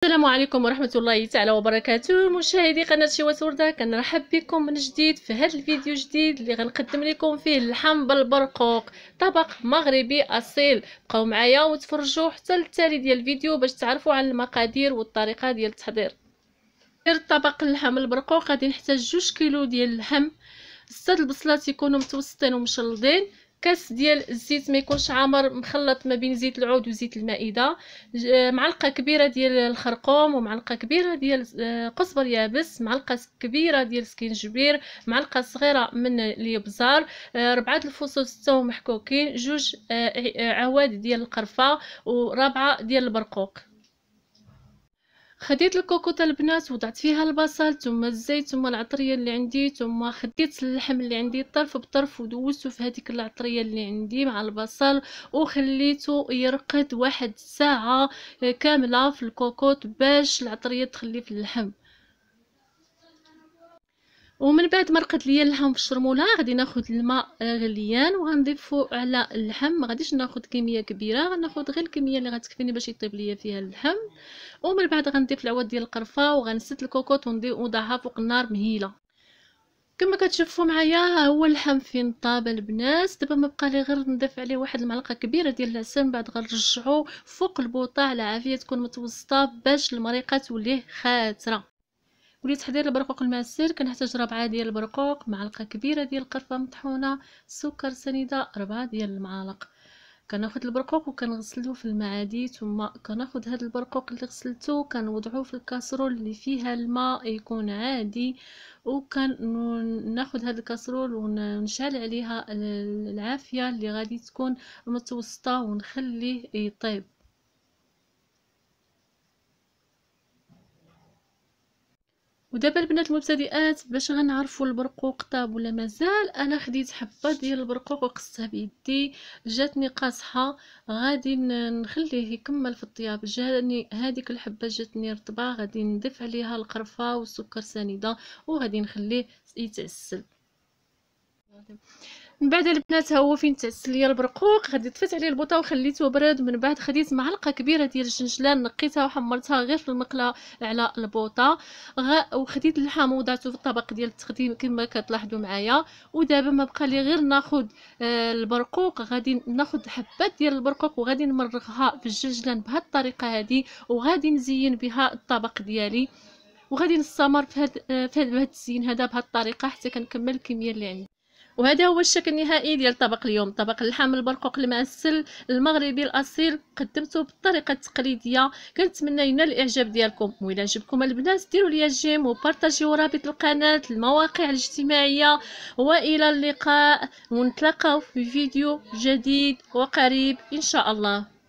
السلام عليكم ورحمة الله تعالى وبركاته. مشاهدي قناة شوات وردة، كنرحب بكم من جديد في هذا الفيديو الجديد اللي غنقدم لكم فيه اللحم بالبرقوق، طبق مغربي اصيل. بقاو معايا وتفرجوا حتى للتالي ديال الفيديو باش تعرفوا عن المقادير والطريقة ديال التحضير. طبق اللحم بالبرقوق غادي نحتاج 2 كيلو ديال اللحم، 6 البصلات يكونوا متوسطين ومشلضين، كاس ديال الزيت ما يكونش عامر مخلط ما بين زيت العود وزيت المائده، معلقه كبيره ديال الخرقوم، ومعلقه كبيره ديال قزبر يابس، معلقه كبيره ديال السكينجبير، معلقه صغيره من الابزار، 4 الفصوص الثوم محكوكين، 2 عواد ديال القرفه، ورابعه ديال البرقوق. خديت الكوكوطه البنات، وضعت فيها البصل ثم الزيت ثم العطريه اللي عندي، ثم خديت اللحم اللي عندي طرف بطرف ودوزته في هذيك العطريه اللي عندي مع البصل، وخليته يرقد 1 ساعه كامله في الكوكوط باش العطريه تخلي في اللحم. ومن بعد ما رقد ليا اللحم في الشرموله غادي ناخذ الماء غليان وغنضيفو على اللحم. ما غاديش ناخذ كميه كبيره، غناخذ غير الكميه اللي غتكفيني باش يطيب ليا فيها اللحم. ومن بعد غنضيف العود ديال القرفه وغنسد الكوكوط ونوضعها فوق النار مهيله. كما كتشوفوا معايا ها هو اللحم فين طاب البنات. دابا ما بقى لي غير نضيف عليه 1 المعلقه كبيره ديال العسل، من بعد غنرجعو فوق البوطه على عافيه تكون متوسطه باش المريقه توليه خاتره. ولتحضير البرقوق المعسل كنحتاج 4 ديال البرقوق، معلقه كبيره ديال القرفه مطحونه، سكر سنيده 4 ديال المعالق. كناخذ البرقوق وكنغسلوه في المعادي، ثم كناخذ هذا البرقوق اللي غسلته كنوضعوه في الكاسرول اللي فيها الماء يكون عادي، وكناخذ هذا الكاسرول ونشعل عليها العافيه اللي غادي تكون متوسطه ونخليه يطيب. ودابا البنات المبتدئات باش غنعرفوا البرقوق طاب ولا مازال، انا خديت حبه ديال البرقوق وقصتها بيدي، جاتني قاصحه، غادي نخليه يكمل في الطياب. جاني هذيك الحبه جاتني رطبه، غادي نضيف عليها القرفه والسكر سنيده وغادي نخليه يتعسل. من بعد البنات ها هو فين تعسل ليا البرقوق، غادي طفيت عليه البوطه وخليته برد. من بعد خديت معلقه كبيره ديال الجنجلان، نقيتها وحمرتها غير في المقله على البوطه، وخديت اللحم ووضعته في الطبق ديال التقديم كما كتلاحظوا معايا. ودابا ما بقى لي غير ناخذ البرقوق، غادي ناخذ حبات ديال البرقوق وغادي نمرغها في الجنجلان بهذه الطريقه هذه، وغادي نزين بها الطبق ديالي، وغادي نستمر في هذا التزيين هذا بهذه الطريقه حتى كنكمل الكميه اللي عندي. وهذا هو الشكل النهائي ديال طبق اليوم، طبق اللحم البرقوق المعسل المغربي الاصيل، قدمته بالطريقه التقليديه. كنتمنى ينال الاعجاب ديالكم، وإلا عجبكم البنات ديروا لي جيم وبارطاجيو رابط القناه، المواقع الاجتماعيه. والى اللقاء، ونتلاقاو في فيديو جديد وقريب ان شاء الله.